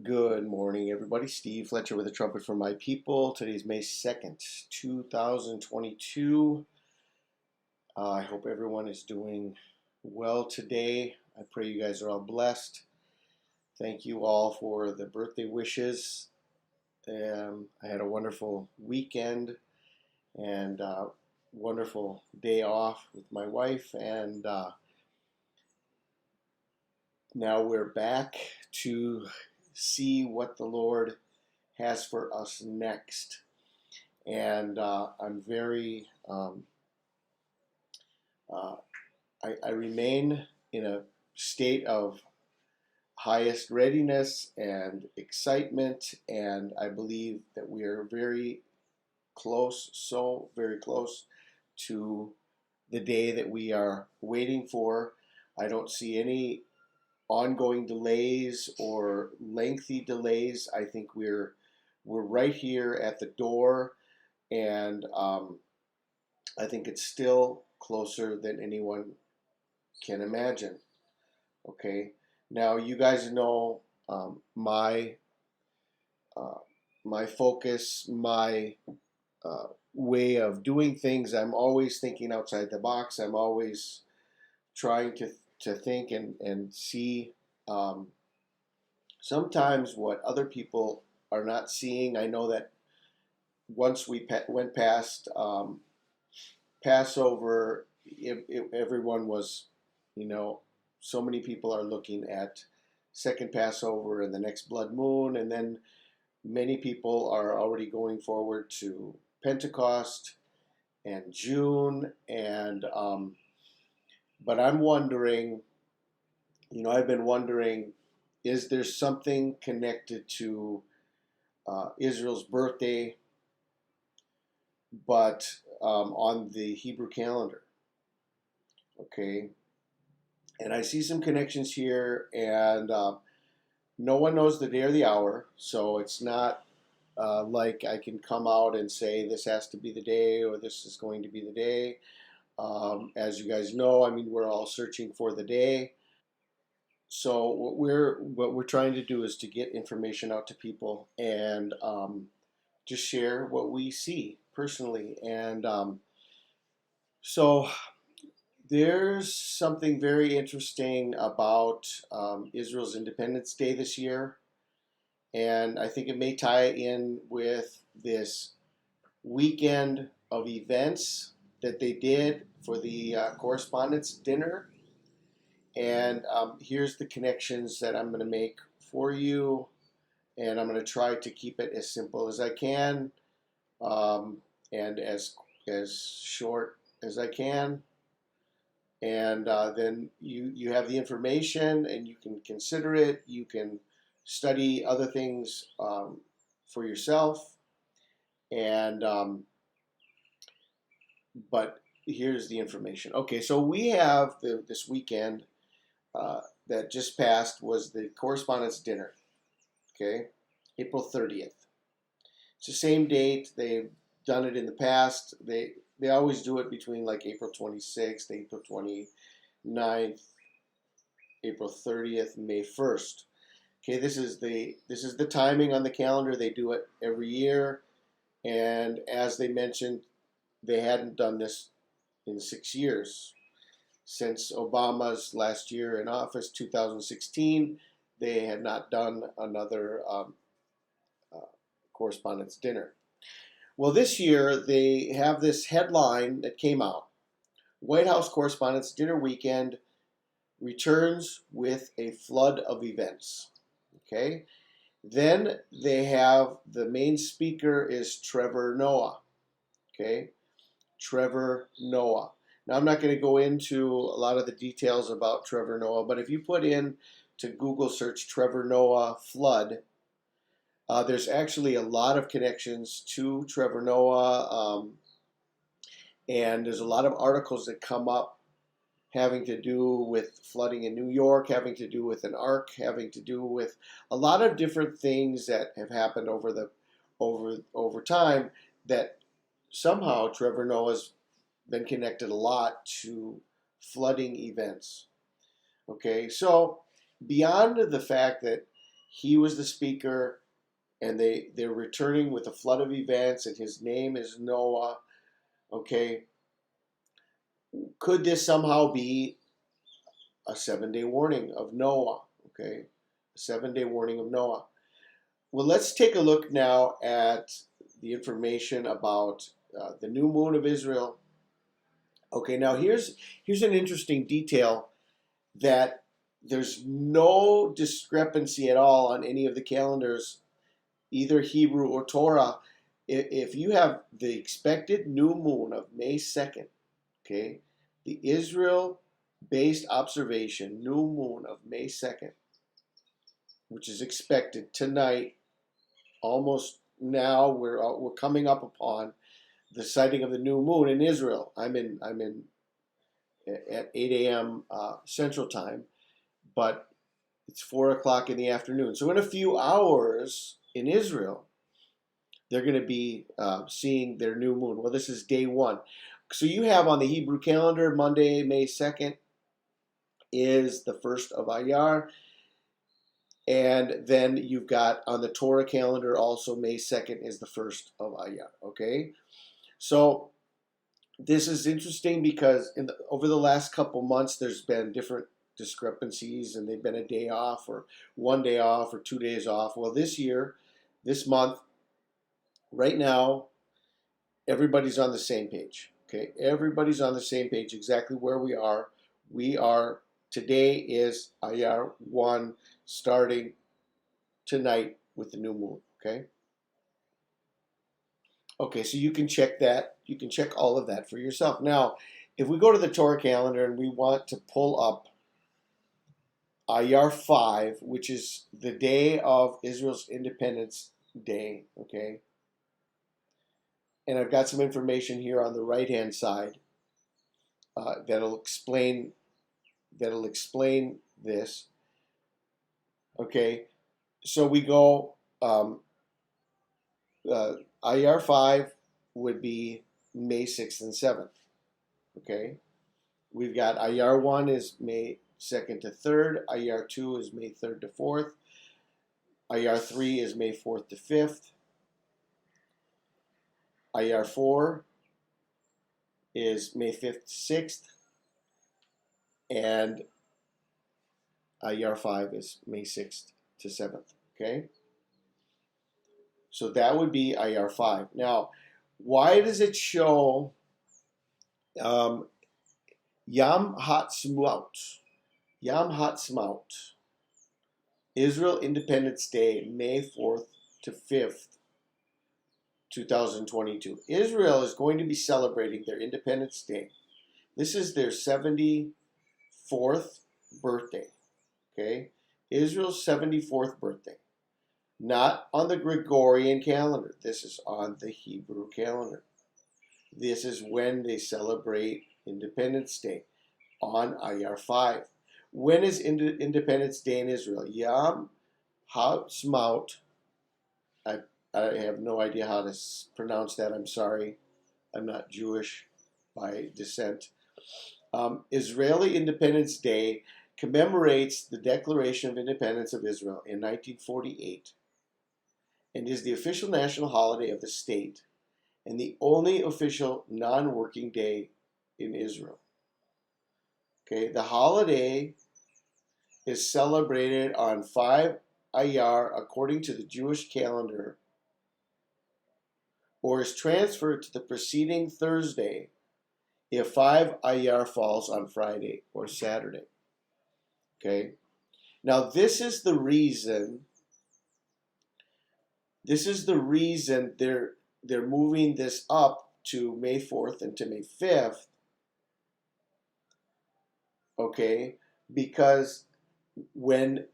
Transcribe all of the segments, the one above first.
Good morning, everybody. Steve Fletcher with a trumpet for my people. Today's May 2nd, 2022. I hope everyone is doing well today. I pray you guys are all blessed. Thank you all for the birthday wishes. I had a wonderful weekend and wonderful day off with my wife, and now we're back to see what the Lord has for us next. And I'm very, I remain in a state of highest readiness and excitement, and I believe that we are very close, so very close to the day that we are waiting for. I don't see any ongoing delays or lengthy delays. I think we're right here at the door, and I think it's still closer than anyone can imagine. Okay, now you guys know my my focus, my way of doing things. I'm always thinking outside the box. I'm always trying to think and see sometimes what other people are not seeing. I know that once we went past Passover, everyone was, so many people are looking at second Passover and the next blood moon, and then many people are already going forward to Pentecost and June, and but I'm wondering, I've been wondering, is there something connected to Israel's birthday, but on the Hebrew calendar? Okay, and I see some connections here, and no one knows the day or the hour, so it's not like I can come out and say this has to be the day or this is going to be the day. As you guys know, I mean, we're all searching for the day. So what we're trying to do is to get information out to people and just share what we see personally. And so there's something very interesting about Israel's Independence Day this year, and I think it may tie in with this weekend of events that they did for the correspondence dinner. And here's the connections that I'm going to make for you, and I'm going to try to keep it as simple as I can, and as short as I can. And then you have the information, and you can consider it. You can study other things for yourself, and but here's the information. Okay, so we have this weekend that just passed was the correspondence dinner. Okay, April 30th. It's the same date. They've done it in the past. They always do it between like April 26th, April 29th, April 30th, May 1st. Okay, this is the timing on the calendar. They do it every year, and as they mentioned, they hadn't done this in 6 years. Since Obama's last year in office, 2016, they had not done another correspondence dinner. Well, this year they have this headline that came out: White House Correspondence Dinner Weekend returns with a flood of events. Okay. Then they have the main speaker is Trevor Noah. Okay. Trevor Noah. Now, I'm not going to go into a lot of the details about Trevor Noah, but if you put in to Google search Trevor Noah flood, there's actually a lot of connections to Trevor Noah, and there's a lot of articles that come up having to do with flooding in New York, having to do with an ark, having to do with a lot of different things that have happened over time, that somehow Trevor Noah's been connected a lot to flooding events. Okay, so beyond the fact that He was the speaker, and they're returning with a flood of events, and his name is Noah. Okay, could this somehow be a 7-day warning of Noah? Okay, a 7-day warning of Noah. Well, let's take a look now at the information about the new moon of Israel. Okay, now here's an interesting detail, that there's no discrepancy at all on any of the calendars, either Hebrew or Torah. If you have the expected new moon of May 2nd, okay, the Israel-based observation new moon of May 2nd, which is expected tonight, almost now, we're coming up upon the sighting of the new moon in Israel. I'm in at 8 a.m. Central Time, but it's 4 o'clock in the afternoon. So in a few hours in Israel, they're going to be seeing their new moon. Well, this is day 1. So you have on the Hebrew calendar, Monday, May 2nd, is the first of Iyar. And then you've got on the Torah calendar also May 2nd is the first of Iyar. Okay? So this is interesting because over the last couple months, there's been different discrepancies, and they've been a day off or 1 day off or 2 days off. Well, this month, right now, everybody's on the same page. Okay, everybody's on the same page exactly where we are. Today is Iyar 1, starting tonight with the new moon. Okay, so you can check that. You can check all of that for yourself. Now, if we go to the Torah calendar and we want to pull up Iyar 5, which is the day of Israel's Independence Day, okay? And I've got some information here on the right-hand side that'll explain this. Okay, so we go Iyar 5 would be May 6th and 7th. Okay, we've got Iyar 1 is May 2nd to 3rd. Iyar 2 is May 3rd to 4th. Iyar 3 is May 4th to 5th. Iyar 4 is May 5th to 6th. And Iyar 5 is May 6th to 7th. Okay? So that would be Iyar 5. Now, why does it show Yom Ha'atzmaut? Yom Ha'atzmaut. Israel Independence Day, May 4th to 5th, 2022. Israel is going to be celebrating their Independence Day. This is their 74th birthday. Okay? Israel's 74th birthday. Not on the Gregorian calendar. This is on the Hebrew calendar. This is when they celebrate Independence Day, on Iyar 5. When is Independence Day in Israel? Yom Ha'atzmaut. I have no idea how to pronounce that. I'm sorry. I'm not Jewish by descent. Israeli Independence Day commemorates the Declaration of Independence of Israel in 1948 and is the official national holiday of the state and the only official non-working day in Israel. Okay, the holiday is celebrated on 5 Iyar according to the Jewish calendar, or is transferred to the preceding Thursday if 5 Iyar falls on Friday or Saturday. Okay, now this is the reason they're moving this up to May 4th and to May 5th. Okay, because when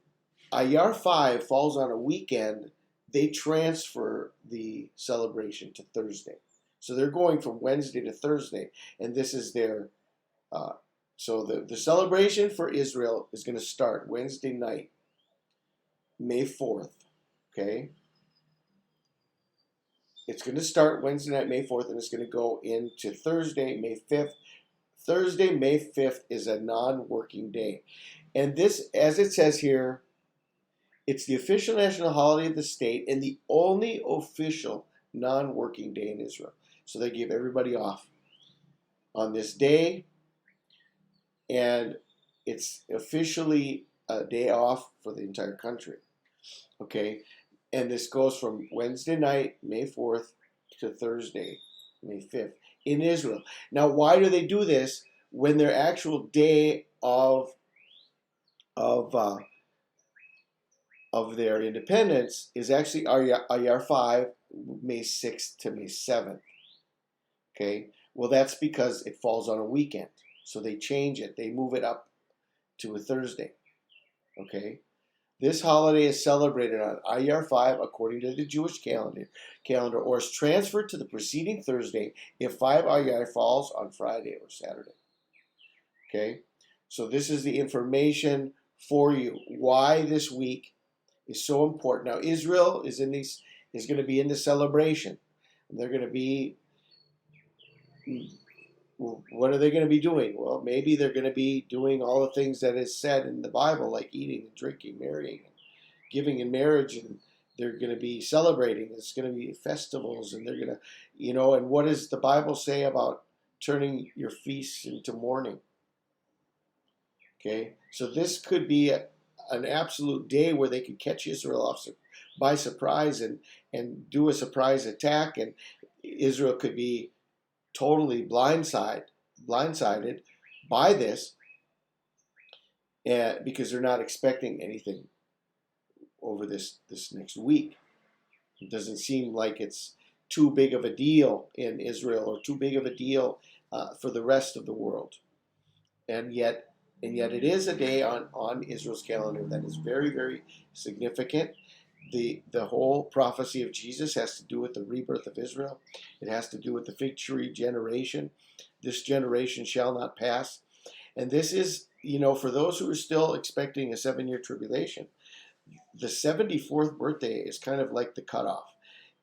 Iyar 5 falls on a weekend, they transfer the celebration to Thursday. So they're going from Wednesday to Thursday, and this is their, so the celebration for Israel is going to start Wednesday night, May 4th, okay? It's going to start Wednesday night, May 4th, and it's going to go into Thursday, May 5th. Thursday, May 5th is a non-working day. And this, as it says here, It's the official national holiday of the state and the only official non-working day in Israel. So they give everybody off on this day, and it's officially a day off for the entire country. Okay, and this goes from Wednesday night, May 4th, to Thursday, May 5th, in Israel. Now, why do they do this when their actual day of uh, of their independence is actually Ayar 5, May 6th to May 7th? Okay, well, that's because it falls on a weekend, so they change it. They move it up to a Thursday. Okay. This holiday is celebrated on Ayar 5 according to the Jewish calendar, or is transferred to the preceding Thursday if 5 Ayar falls on Friday or Saturday. Okay, so this is the information for you. Why this week is so important. Now Israel is going to be in the celebration, and they're going to be. What are they going to be doing? Well, maybe they're going to be doing all the things that is said in the Bible, like eating and drinking, marrying, and giving in marriage, and they're going to be celebrating. It's going to be festivals, and they're going to, and what does the Bible say about turning your feasts into mourning? Okay, so this could be an absolute day where they could catch Israel off by surprise and do a surprise attack, and Israel could be totally blindsided by this, because they're not expecting anything over this next week. It doesn't seem like it's too big of a deal in Israel, or too big of a deal for the rest of the world, and yet it is a day on Israel's calendar that is very, very significant. The whole prophecy of Jesus has to do with the rebirth of Israel. It has to do with the fig tree generation. This generation shall not pass. And this is, for those who are still expecting a 7-year tribulation, the 74th birthday is kind of like the cutoff.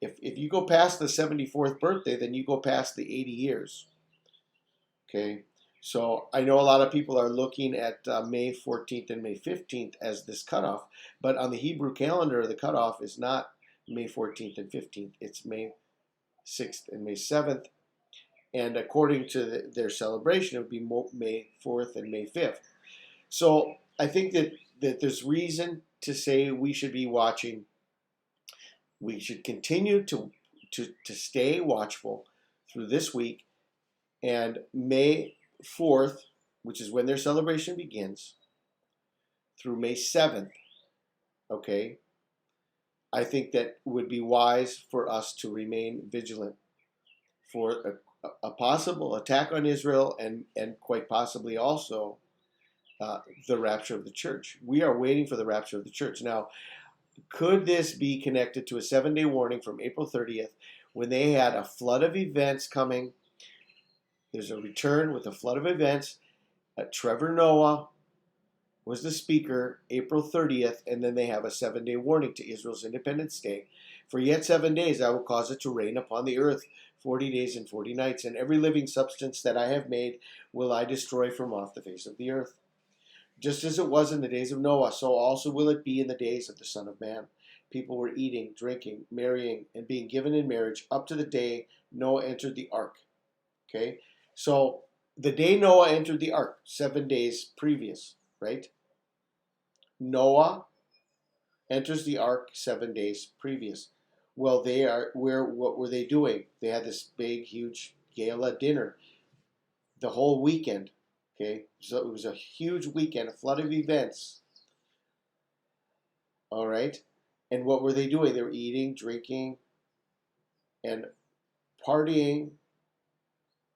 If you go past the 74th birthday, then you go past the 80 years. Okay? So I know a lot of people are looking at May 14th and May 15th as this cutoff, but on the Hebrew calendar, the cutoff is not May 14th and 15th. It's May 6th and May 7th. And according to their celebration, it would be May 4th and May 5th. So I think that there's reason to say we should be watching. We should continue to stay watchful through this week, and May 4th, which is when their celebration begins, through May 7th, okay, I think that would be wise for us to remain vigilant for a possible attack on Israel, and quite possibly also the rapture of the church. We are waiting for the rapture of the church. Now, could this be connected to a 7-day warning from April 30th when they had a flood of events coming? There's a return with a flood of events. Trevor Noah was the speaker, April 30th, and then they have a 7-day warning to Israel's Independence Day. For yet 7 days I will cause it to rain upon the earth 40 days and 40 nights, and every living substance that I have made will I destroy from off the face of the earth. Just as it was in the days of Noah, so also will it be in the days of the Son of Man. People were eating, drinking, marrying, and being given in marriage up to the day Noah entered the ark. Okay? So the day Noah entered the ark, 7 days previous, right? Noah enters the ark 7 days previous. Well, what were they doing? They had this big, huge gala dinner the whole weekend. Okay, so it was a huge weekend, a flood of events. All right, and what were they doing? They were eating, drinking, and partying.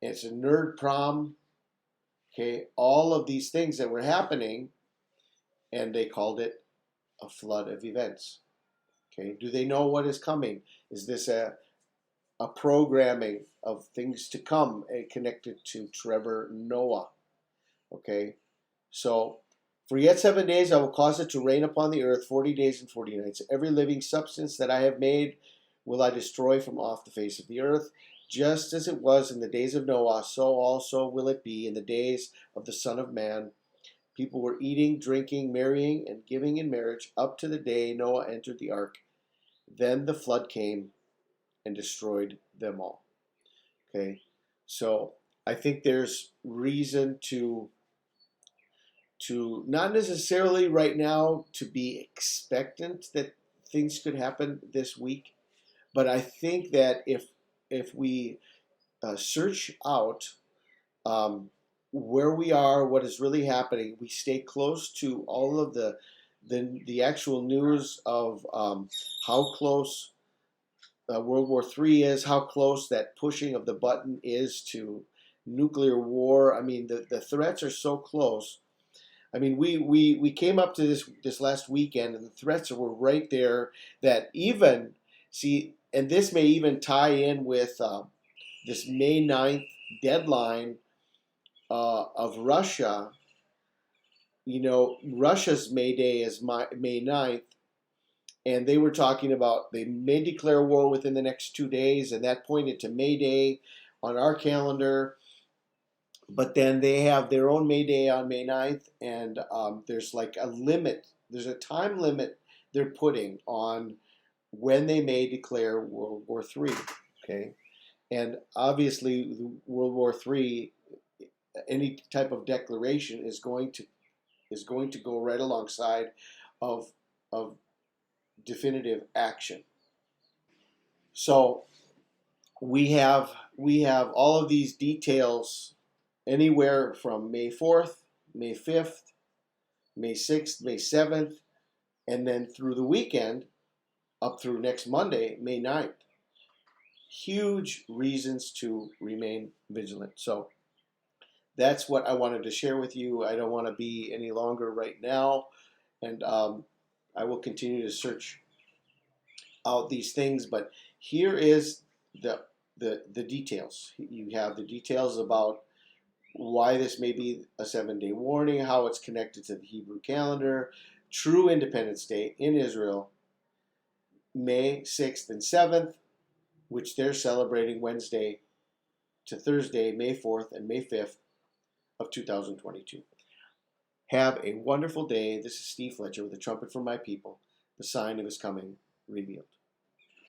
It's a nerd prom. Okay, all of these things that were happening, and they called it a flood of events. Okay, do they know what is coming? Is this a programming of things to come connected to Trevor Noah? Okay, so for yet 7 days I will cause it to rain upon the earth 40 days and 40 nights. Every living substance that I have made will I destroy from off the face of the earth. Just as it was in the days of Noah, so also will it be in the days of the Son of Man. People were eating, drinking, marrying, and giving in marriage up to the day Noah entered the ark. Then the flood came and destroyed them all. Okay, so I think there's reason to not necessarily right now to be expectant that things could happen this week, but I think that if we search out where we are, what is really happening, we stay close to all of the actual news of how close World War III is, how close that pushing of the button is to nuclear war. I mean, the threats are so close. I mean, we came up to this last weekend, and the threats were right there. That even see, and this may even tie in with this May 9th deadline of Russia. You know, Russia's May Day is May 9th, and they were talking about they may declare war within the next 2 days, and that pointed to May Day on our calendar. But then they have their own May Day on May 9th, and there's like a limit. There's a time limit they're putting on when they may declare World War III. Okay, and obviously World War III, any type of declaration is going to go right alongside of definitive action. So we have all of these details anywhere from May 4th, May 5th, May 6th, May 7th, and then through the weekend up through next Monday, May 9th. Huge reasons to remain vigilant. So that's what I wanted to share with you. I don't want to be any longer right now, and I will continue to search out these things. But here is the details. You have the details about why this may be a 7-day warning, how it's connected to the Hebrew calendar, true Independence Day in Israel, May 6th and 7th, which they're celebrating Wednesday to Thursday, May 4th and May 5th of 2022. Have a wonderful day. This is Steve Fletcher with a trumpet for my people, the sign of his coming revealed.